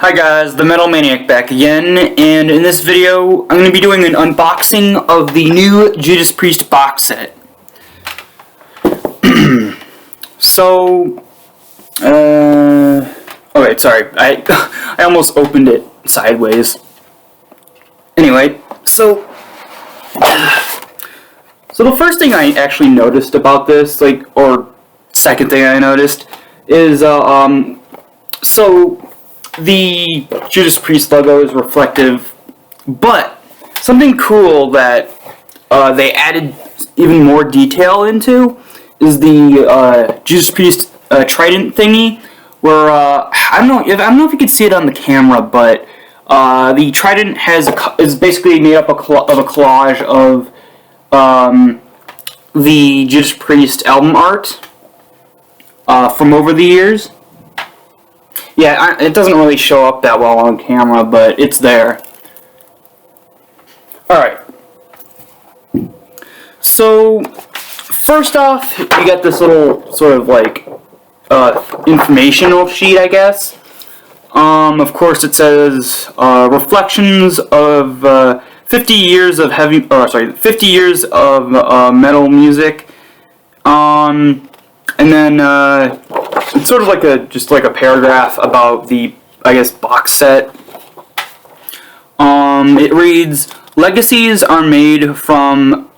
Hi guys, the Metal Maniac back again, and in this video, I'm going to be doing an unboxing of the new Judas Priest box set. Okay, sorry, I almost opened it sideways. Anyway, so the first thing I actually noticed about this, or second thing I noticed, is, the Judas Priest logo is reflective, but something cool that they added even more detail into is the Judas Priest trident thingy, where I don't know if you can see it on the camera, but the trident is basically made up of a collage of the Judas Priest album art from over the years. Yeah, it doesn't really show up that well on camera, but it's there. Alright. So, first off, you get this little sort of informational sheet, I guess. Of course, it says reflections of 50 years of 50 years of metal music. And then it's sort of just like a paragraph about the, I guess, box set. It reads, "Legacies are made from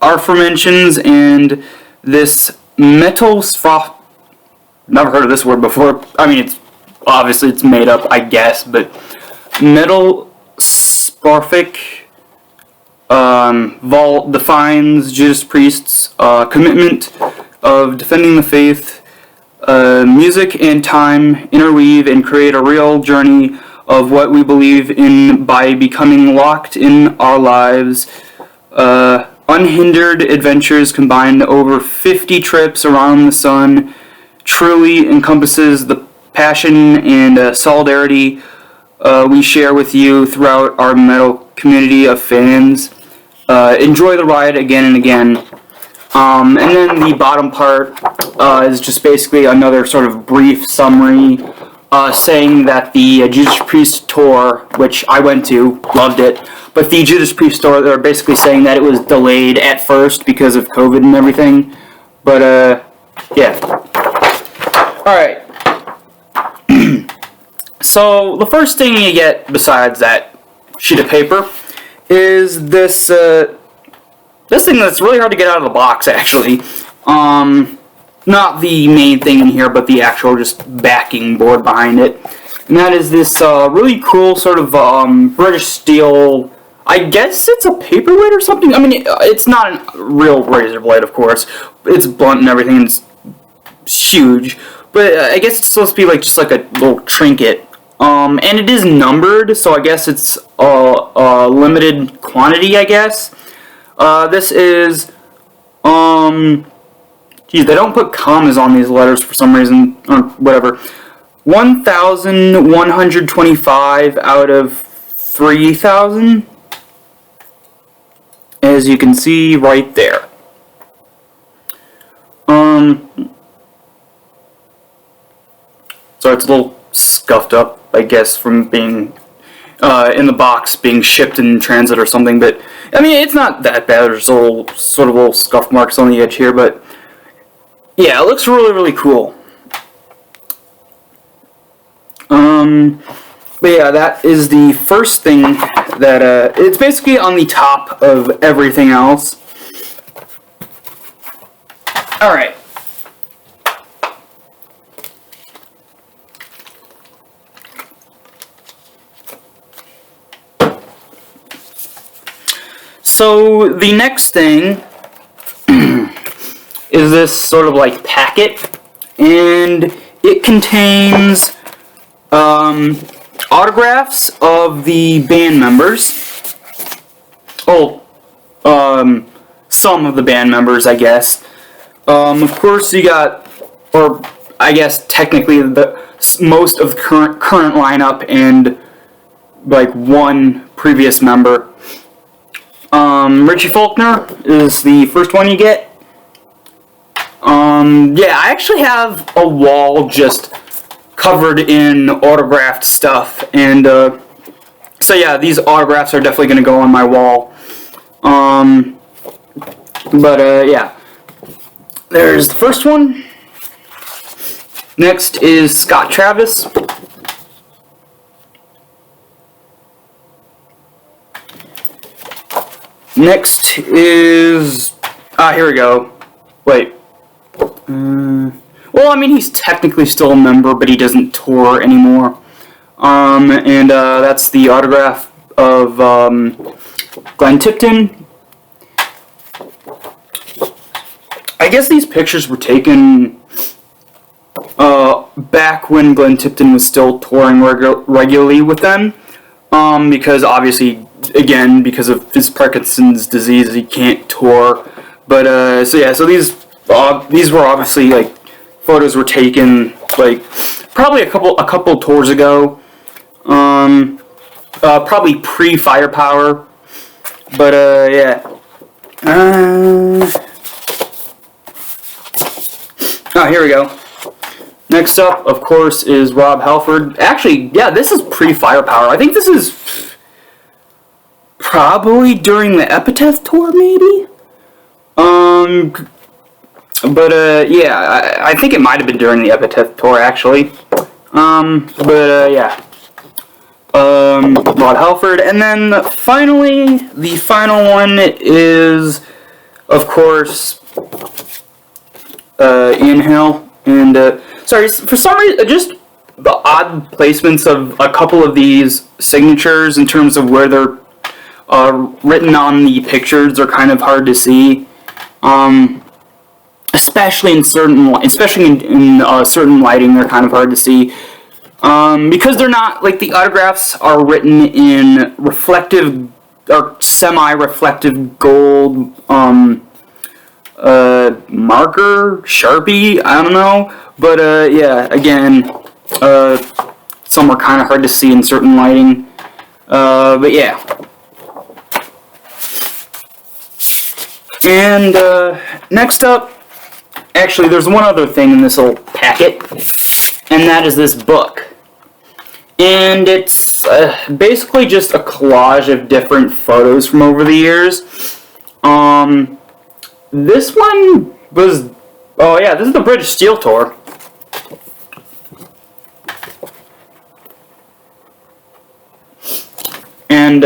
aforementions and this metal never heard of this word before. I mean, it's made up, I guess, but metal sporific vault defines Judas Priest's commitment of defending the faith. Music and time interweave and create a real journey of what we believe in by becoming locked in our lives. Unhindered adventures combined over 50 trips around the sun truly encompasses the passion and solidarity we share with you throughout our metal community of fans. Enjoy the ride again and again." And then the bottom part is just basically another sort of brief summary saying that the Judas Priest tour, which I went to, loved it, but the Judas Priest tour, they're basically saying that it was delayed at first because of COVID and everything. But, yeah. Alright. So, the first thing you get besides that sheet of paper is this thing that's really hard to get out of the box, actually. Not the main thing in here, but the actual just backing board behind it. And that is this really cool sort of British steel, I guess it's a paperweight or something. I mean, it's not a real razor blade, of course. It's blunt and everything, and it's huge. But I guess it's supposed to be just like a little trinket. And it is numbered, so I guess it's a limited quantity, I guess. This is, geez, they don't put commas on these letters for some reason, or whatever. 1,125 out of 3,000, as you can see right there. So it's a little scuffed up, I guess, from being in the box, being shipped in transit or something, but I mean, it's not that bad. There's sort of little scuff marks on the edge here, but yeah, it looks really, really cool. But yeah, that is the first thing that, it's basically on the top of everything else. Alright. So, the next thing is this sort of packet, and it contains autographs of the band members. Some of the band members, I guess. Of course, you got, or I guess technically most of the current lineup and one previous member. Richie Faulkner is the first one you get. Yeah, I actually have a wall just covered in autographed stuff, and so yeah, these autographs are definitely going to go on my wall. Yeah, there's the first one. Next is Scott Travis. Next is here we go. Wait. Well, I mean, he's technically still a member, but he doesn't tour anymore. That's the autograph of Glenn Tipton. I guess these pictures were taken back when Glenn Tipton was still touring regularly with them. Because obviously, again, because of his Parkinson's disease, he can't tour. But so these were obviously like photos were taken like probably a couple tours ago. Probably pre-Firepower. But yeah. Here we go. Next up, of course, is Rob Halford. Actually, yeah, this is pre-Firepower. I think this is probably during the Epitaph tour, maybe? Yeah, I think it might have been during the Epitaph tour, actually. Yeah. Rob Halford. And then, finally, the final one is, of course, Ian Hill. And, sorry, for some reason, just the odd placements of a couple of these signatures in terms of where they're written on the pictures are kind of hard to see. Especially in certain lighting, they're kind of hard to see. Because they're not, like, the autographs are written in reflective, or semi-reflective gold, marker, Sharpie, I don't know, but, yeah, again, some are kind of hard to see in certain lighting, but yeah. And, next up, actually, there's one other thing in this little packet, and that is this book. And it's basically just a collage of different photos from over the years. This one was... Oh, yeah, this is the British Steel Tour. And,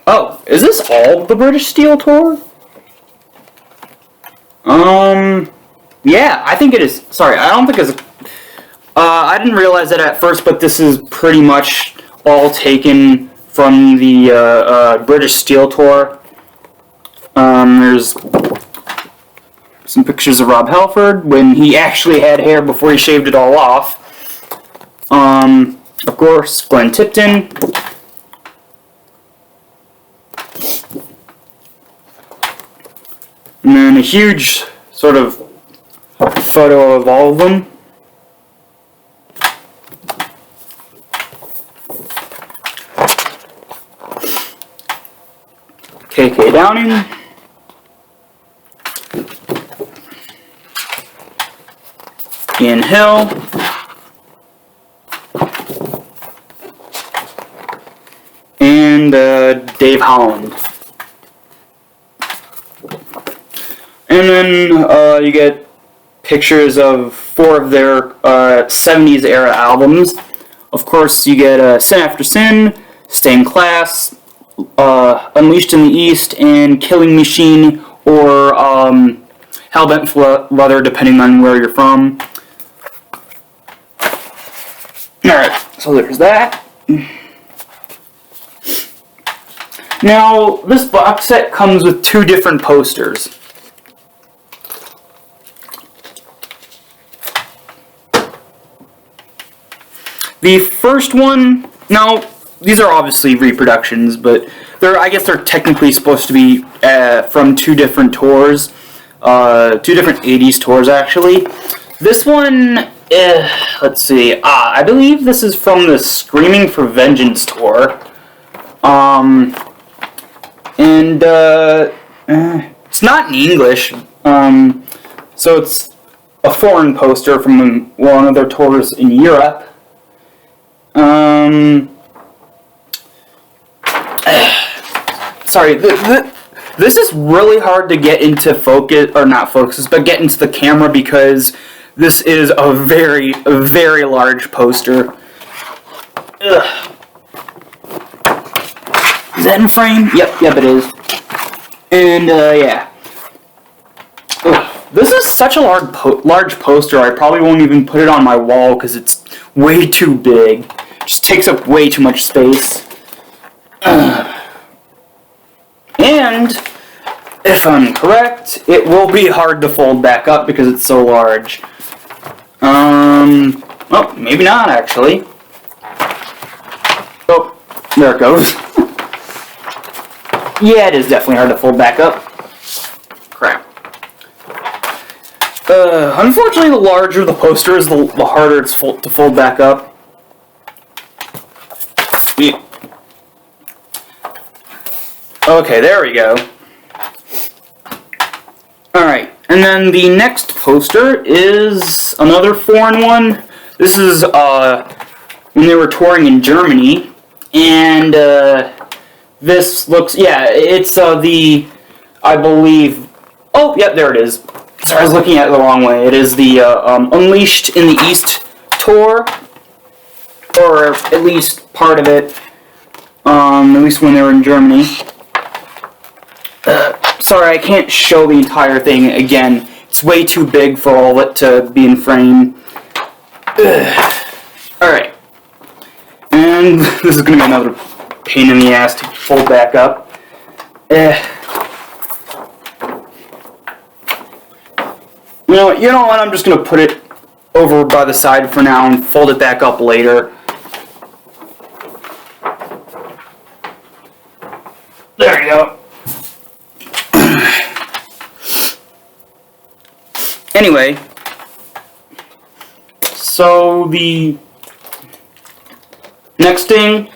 oh, is this all the British Steel Tour? Yeah, I think it is. Sorry, I don't think it's... I didn't realize that at first, but this is pretty much all taken from the British Steel Tour. There's some pictures of Rob Halford when he actually had hair before he shaved it all off. Of course, Glenn Tipton. And then a huge sort of photo of all of them. KK Downing. Ian Hill. And Dave Holland. And then you get pictures of 4 of their 70s era albums. Of course, you get Sin After Sin, Stained Class, Unleashed in the East, and Killing Machine, or Hellbent for Leather, depending on where you're from. Alright, so there's that. Now, this box set comes with 2 different posters. The first one, now, these are obviously reproductions, but I guess they're technically supposed to be from 2 different tours, 2 different 80s tours, actually. This one, let's see, I believe this is from the Screaming for Vengeance tour, and it's not in English, So it's a foreign poster from one of their tours in Europe. Sorry, this is really hard to get into focus, or not focus, but get into the camera because this is a very, very large poster. Ugh. Is that in frame? Yep, it is. And, yeah. Ugh. This is such a large poster, I probably won't even put it on my wall because it's way too big. It just takes up way too much space. And, if I'm correct, it will be hard to fold back up because it's so large. Oh, maybe not, actually. Oh, there it goes. Yeah, it is definitely hard to fold back up. Crap. Unfortunately, the larger the poster is, the harder it's to fold back up. Yeah. Okay, there we go. Alright, and then the next poster is another foreign one. This is, when they were touring in Germany, and, this looks, yeah, it's, I believe, oh, yep, there it is. Sorry, I was looking at it the wrong way. It is the, Unleashed in the East tour, or at least part of it, at least when they were in Germany. Sorry, I can't show the entire thing again. It's way too big for all of it to be in frame. Alright. And this is going to be another pain in the ass to fold back up. You know what? I'm just going to put it over by the side for now and fold it back up later. There you go. Anyway, so the next thing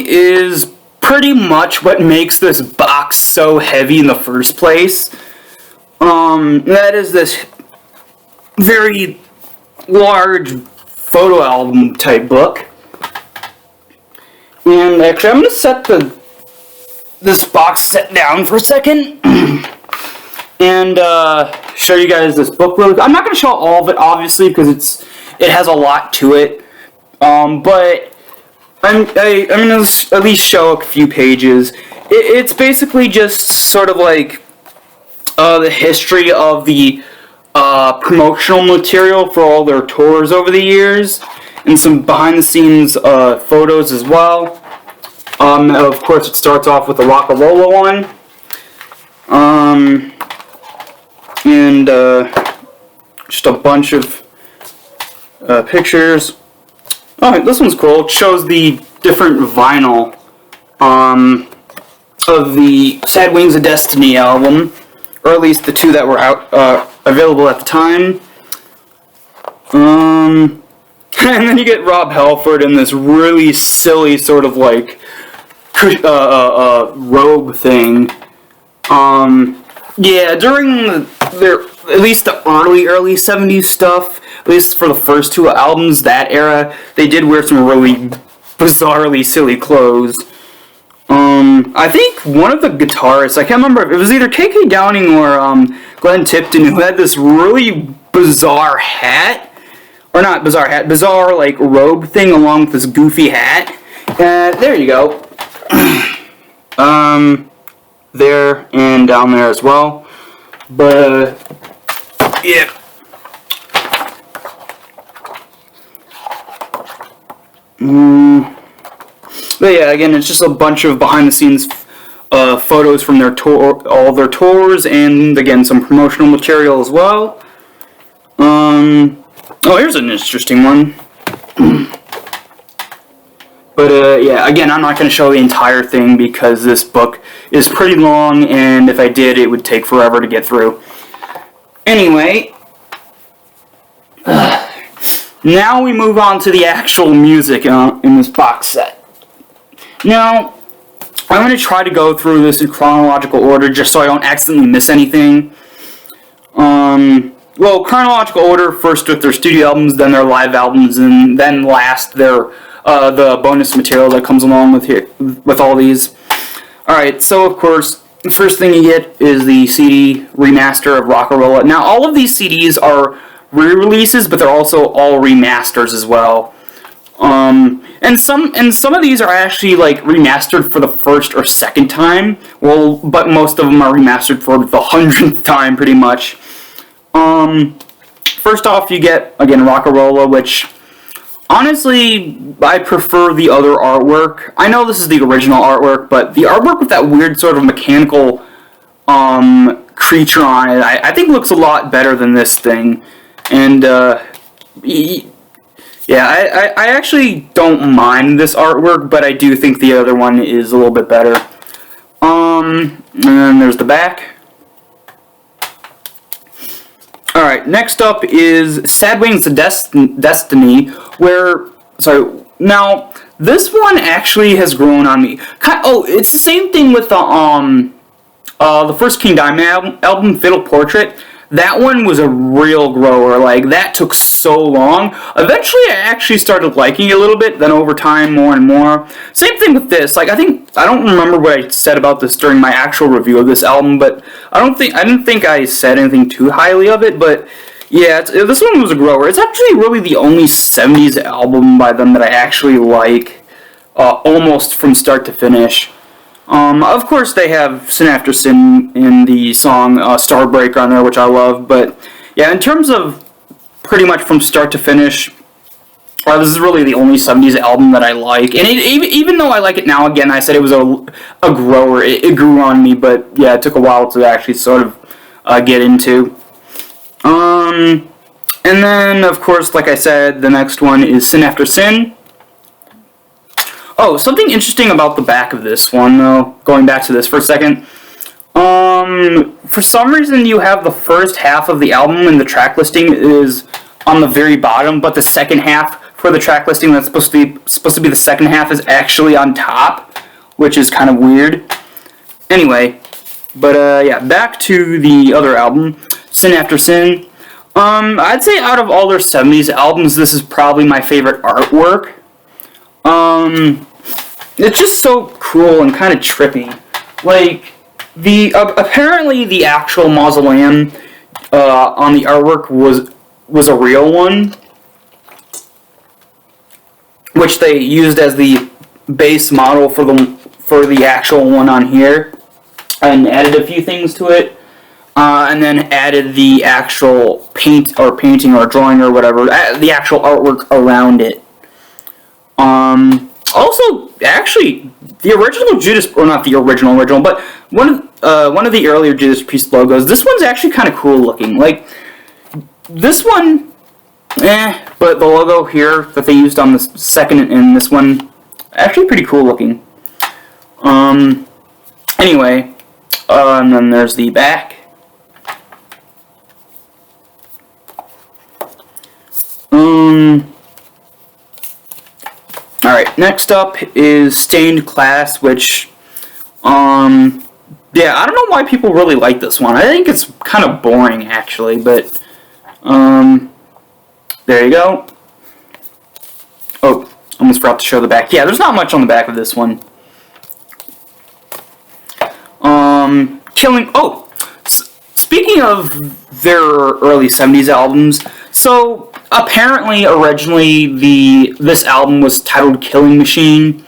is pretty much what makes this box so heavy in the first place. That is this very large photo album type book. And actually, I'm going to set this box set down for a second and show you guys this book. I'm not going to show all of it, obviously, because it has a lot to it. But I'm going to at least show a few pages. It's basically just sort of like the history of the promotional material for all their tours over the years, and some behind-the-scenes photos as well. Of course, it starts off with the Rock-a-Rolla one. And just a bunch of pictures. Oh, this one's cool. It shows the different vinyl of the Sad Wings of Destiny album, or at least the two that were out available at the time. And then you get Rob Halford in this really silly sort of like robe thing. Yeah, during their at least the early 70s stuff, at least for the first two albums, that era, they did wear some really bizarrely silly clothes. I think one of the guitarists, I can't remember, it was either K.K. Downing or Glenn Tipton, who had this really bizarre hat. Or not bizarre hat, bizarre like robe thing along with this goofy hat. There you go. There and down there as well. But yeah. But yeah, again, it's just a bunch of behind-the-scenes photos from their tour, all their tours, and again some promotional material as well. Oh, here's an interesting one. But, yeah, again, I'm not going to show the entire thing because this book is pretty long, and if I did, it would take forever to get through. Anyway, now we move on to the actual music in this box set. Now, I'm going to try to go through this in chronological order just so I don't accidentally miss anything. Well, chronological order, first with their studio albums, then their live albums, and then last their the bonus material that comes along with all these. Alright, so of course, the first thing you get is the CD remaster of Rock-A-Rolla. Now, all of these CDs are re-releases, but they're also all remasters as well. And some of these are actually like remastered for the first or second time. Well, but most of them are remastered for the 100th time, pretty much. First off, you get again Rock-A-Rolla, which honestly I prefer the other artwork. I know this is the original artwork, but the artwork with that weird sort of mechanical creature on it, I think looks a lot better than this thing. And yeah, I actually don't mind this artwork, but I do think the other one is a little bit better. And then there's the back. Alright, next up is Sad Wings of Destiny, where, sorry, now, this one actually has grown on me. Oh, it's the same thing with the first King Diamond album, Fatal Portrait. That one was a real grower. Like, that took so long. Eventually, I actually started liking it a little bit, then over time, more and more. Same thing with this. Like, I don't remember what I said about this during my actual review of this album, but I didn't think I said anything too highly of it, but yeah, this one was a grower. It's actually really the only 70s album by them that I actually like, almost from start to finish. Of course, they have Sin After Sin in the song Starbreaker on there, which I love. But yeah, in terms of pretty much from start to finish, this is really the only 70s album that I like. And even though I like it now, again, I said it was a grower. It grew on me, but yeah, it took a while to actually sort of get into. And then, of course, like I said, the next one is Sin After Sin. Oh, something interesting about the back of this one, though, going back to this for a second. For some reason, you have the first half of the album and the track listing is on the very bottom, but the second half for the track listing that's supposed to be the second half is actually on top, which is kind of weird. Anyway, but yeah, back to the other album, Sin After Sin. I'd say out of all their 70s albums, this is probably my favorite artwork. It's just so cool and kind of trippy. Like, apparently the actual mausoleum on the artwork was a real one, which they used as the base model for the actual one on here, and added a few things to it, and then added the actual painting or drawing or whatever, the actual artwork around it. Also, actually, the original Judas, or not the original, but one of the earlier Judas Priest logos, this one's actually kind of cool looking. Like, this one, but the logo here that they used on the second and this one, actually pretty cool looking. Anyway, and then there's the back. Alright, next up is Stained Class, which, yeah, I don't know why people really like this one. I think it's kind of boring, actually, but, there you go. Oh, almost forgot to show the back. Yeah, there's not much on the back of this one. Speaking of their early 70s albums, so apparently originally this album was titled Killing Machine,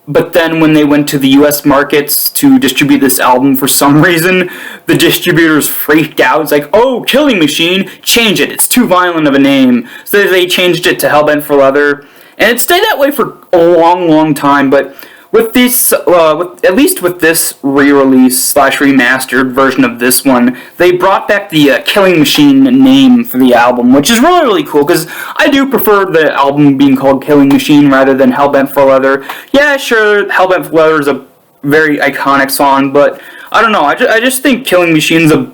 but then when they went to the US markets to distribute this album, for some reason the distributors freaked out. It's like, oh, Killing Machine, change it, it's too violent of a name. So they changed it to Hellbent for Leather, and it stayed that way for a long time. But with this, at least with this re-release / remastered version of this one, they brought back the Killing Machine name for the album, which is really cool, because I do prefer the album being called Killing Machine rather than Hellbent for Leather. Yeah, sure, Hellbent for Leather is a very iconic song, but I don't know, I just think Killing Machine's I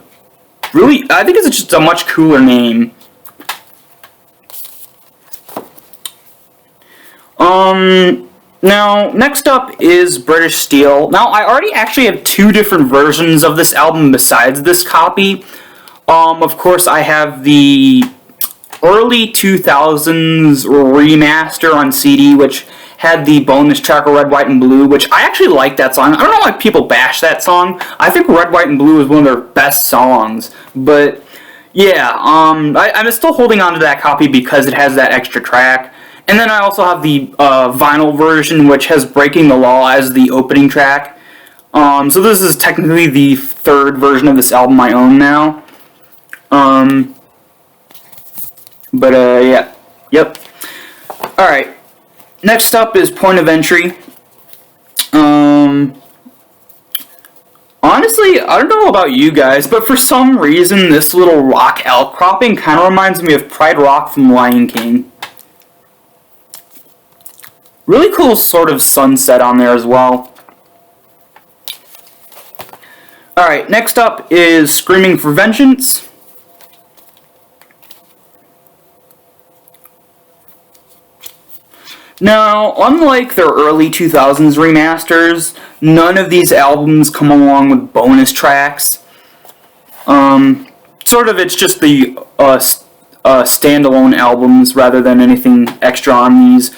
think it's just a much cooler name. Now, next up is British Steel. Now, I already actually have two different versions of this album besides this copy. Of course, I have the early 2000s remaster on CD, which had the bonus track of Red, White, and Blue, which I actually like that song. I don't know why people bash that song. I think Red, White, and Blue is one of their best songs. But, yeah, I'm still holding on to that copy because it has that extra track. And then I also have the vinyl version, which has Breaking the Law as the opening track. So this is technically the third version of this album I own now. Yeah. Yep. Alright. Next up is Point of Entry. Honestly, I don't know about you guys, but for some reason, this little rock outcropping kind of reminds me of Pride Rock from Lion King. Really cool sort of sunset on there as well. Alright, next up is Screaming for Vengeance. Now, unlike their early 2000s remasters, none of these albums come along with bonus tracks. Sort of it's just the standalone albums rather than anything extra on these.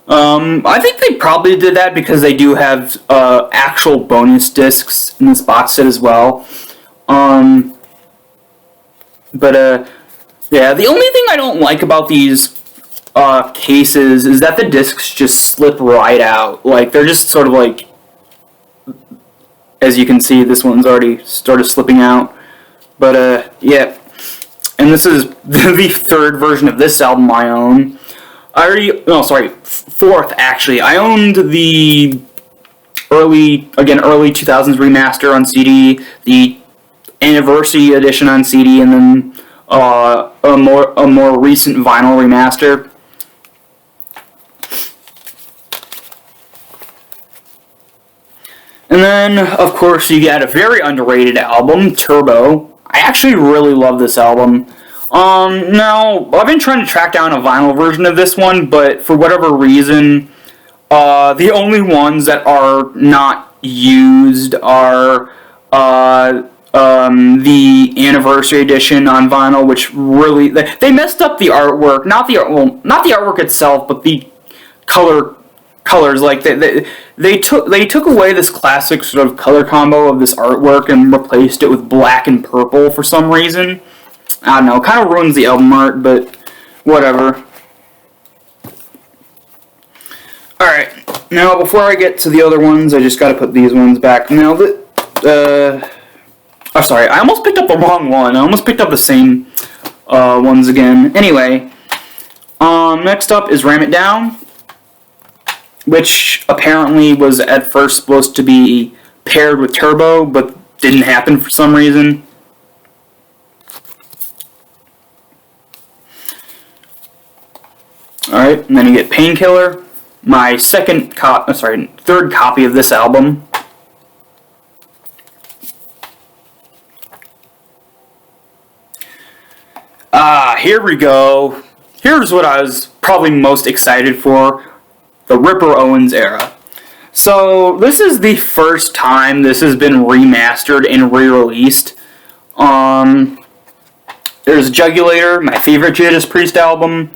I think they probably did that because they do have actual bonus discs in this box set as well. Yeah, the only thing I don't like about these cases is that the discs just slip right out. Like, they're just sort of like, as you can see, this one's already started slipping out. But, yeah. And this is the third version of this album I own. Fourth, actually. I owned the early 2000s remaster on CD, the anniversary edition on CD, and then a more recent vinyl remaster. And then, of course, you got a very underrated album, Turbo. I actually really love this album. Now, I've been trying to track down a vinyl version of this one, but for whatever reason, the only ones that are not used are the anniversary edition on vinyl, which really they messed up the artwork. Not the artwork itself, but the colors. Like they took away this classic sort of color combo of this artwork and replaced it with black and purple for some reason. I don't know, kind of ruins the album art, but whatever. Alright, now before I get to the other ones, I just gotta put these ones back. Now, sorry, I almost picked up the wrong one. I almost picked up the same ones again. Anyway, next up is Ram It Down, which apparently was at first supposed to be paired with Turbo, but didn't happen for some reason. Alright, and then you get Painkiller, my third copy of this album. Here we go. Here's what I was probably most excited for, the Ripper Owens era. So, this is the first time this has been remastered and re-released. There's Jugulator, my favorite Judas Priest album.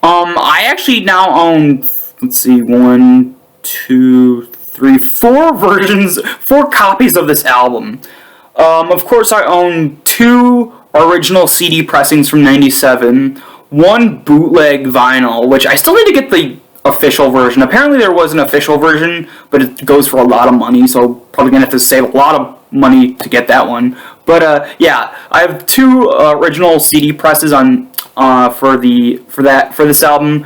I actually now own, four copies of this album. Of course, I own two original CD pressings from '97, one bootleg vinyl, which I still need to get the official version. Apparently there was an official version, but it goes for a lot of money, so probably gonna have to save a lot of money to get that one. But yeah, I have two original CD presses on for this album,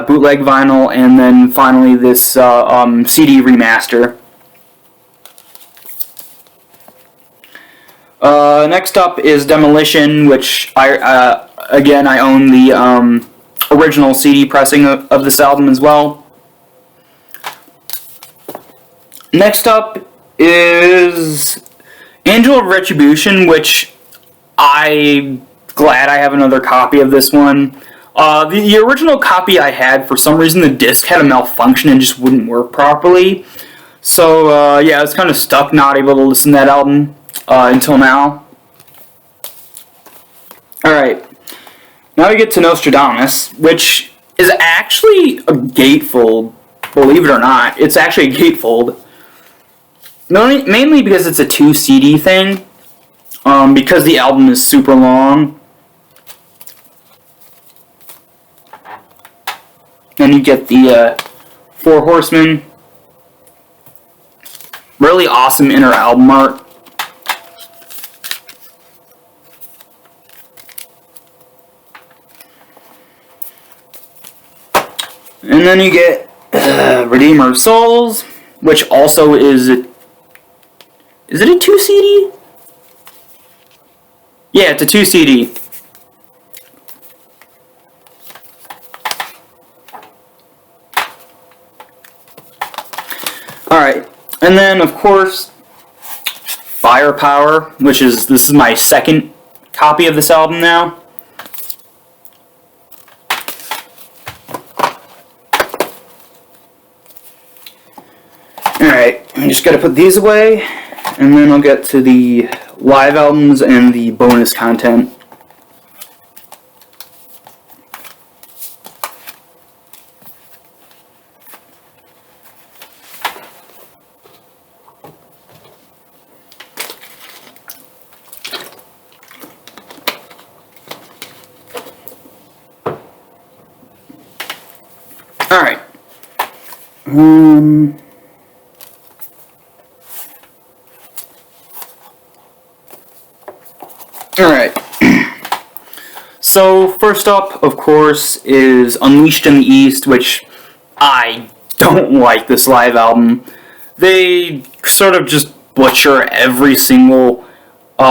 bootleg vinyl, and then finally this CD remaster. Next up is Demolition, which I own the original CD pressing of this album as well. Next up is Angel of Retribution, which I'm glad I have another copy of this one. The original copy I had, for some reason, the disc had a malfunction and just wouldn't work properly. So, yeah, I was kind of stuck not able to listen to that album until now. Alright, now we get to Nostradamus, which is actually a gatefold, believe it or not. It's actually a gatefold. Mainly because it's a 2 CD thing, because the album is super long. Then you get the 4 Horsemen. Really awesome inner album art. And then you get Redeemer of Souls, which also is it a 2 CD? Yeah, it's a 2 CD. Alright, and then of course, Firepower, this is my second copy of this album now. Alright, I just gotta put these away, and then I'll get to the live albums and the bonus content. Alright. Alright. So, first up, of course, is Unleashed in the East, which I don't like this live album. They sort of just butcher every single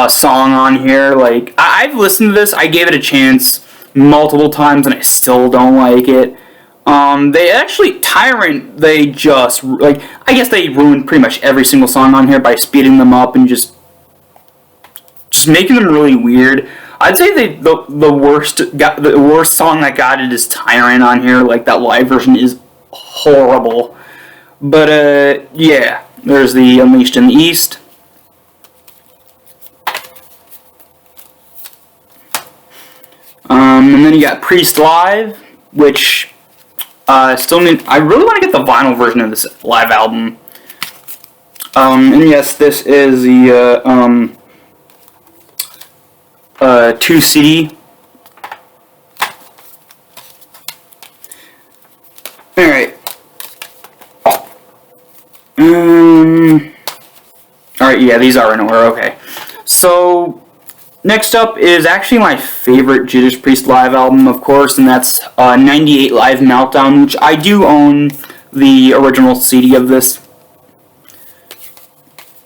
song on here. Like, I've listened to this, I gave it a chance multiple times, and I still don't like it. They actually, Tyrant, they just, like, I guess they ruined pretty much every single song on here by speeding them up and just making them really weird. I'd say the worst song that got it is Tyrant on here. Like, that live version is horrible. But, yeah, there's the Unleashed in the East. And then you got Priest Live, which I really want to get the vinyl version of this live album. And yes, this is the 2 CD. Alright. Alright, yeah, these are in order, okay. So, next up is actually my favorite Judas Priest live album, of course, and that's 98 Live Meltdown, which I do own the original CD of this.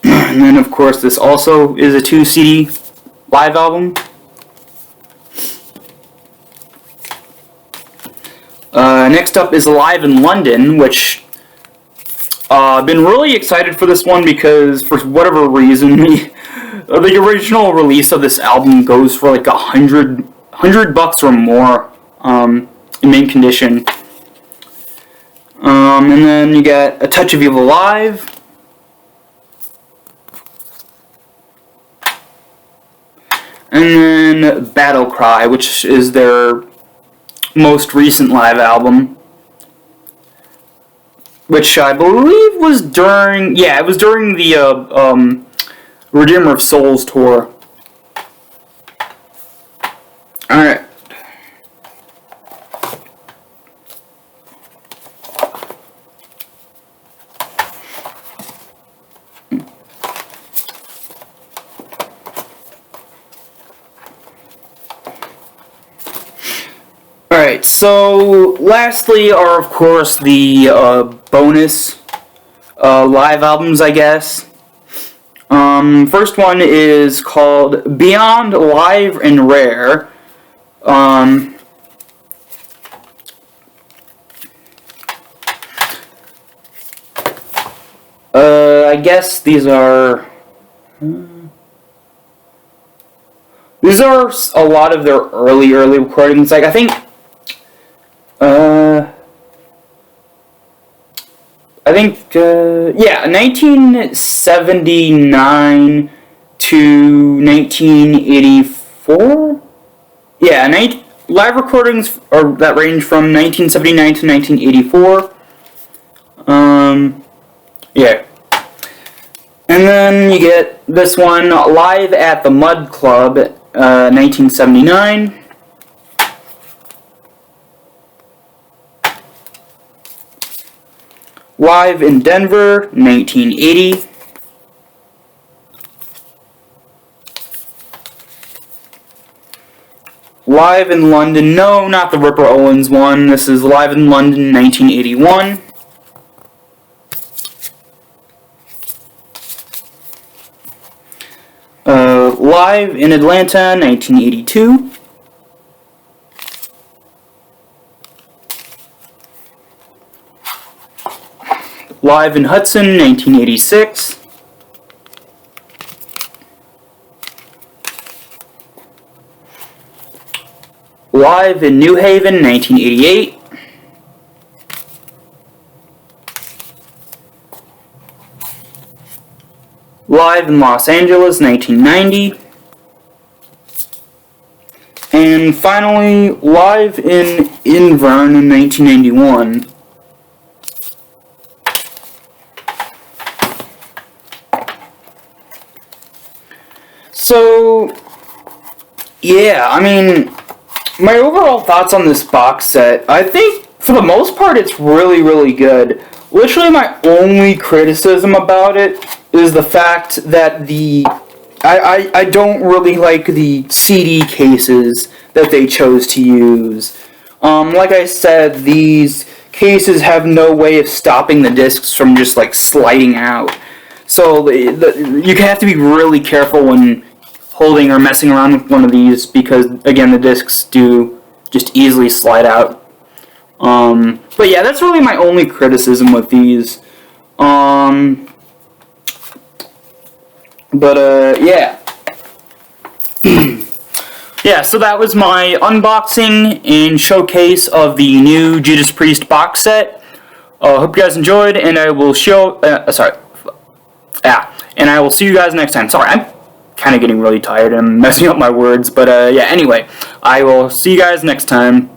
And then, of course, this also is a 2 CD live album. Next up is Live in London, which I've been really excited for this one because, for whatever reason, the original release of this album goes for like $100 or more in mint condition. And then you got A Touch of Evil Live. And then Battle Cry, which is their most recent live album, which I believe was during the Redeemer of Souls tour. Alright. Alright, so lastly are, of course, the bonus live albums, I guess. First one is called Beyond Live and Rare. I guess these are a lot of their early recordings. Like, I think I think, yeah, 1979 to 1984? Yeah, live recordings are that range from 1979 to 1984. Yeah. And then you get this one, Live at the Mud Club, 1979. Live in Denver, 1980. Live in London, no, not the Ripper Owens one. This is Live in London, 1981. Live in Atlanta, 1982. Live in Hudson, 1986. Live in New Haven, 1988. Live in Los Angeles, 1990. And finally, live in Invern in 1991. So, yeah, I mean, my overall thoughts on this box set, I think, for the most part, it's really, really good. Literally, my only criticism about it is the fact that I don't really like the CD cases that they chose to use. Like I said, these cases have no way of stopping the discs from just, like, sliding out. So, you have to be really careful when holding or messing around with one of these because, again, the discs do just easily slide out. But yeah, that's really my only criticism with these. Yeah. Yeah, so that was my unboxing and showcase of the new Judas Priest box set. Hope you guys enjoyed, and I will and I will see you guys next time. Sorry, I'm kind of getting really tired and messing up my words, but yeah, anyway, I will see you guys next time.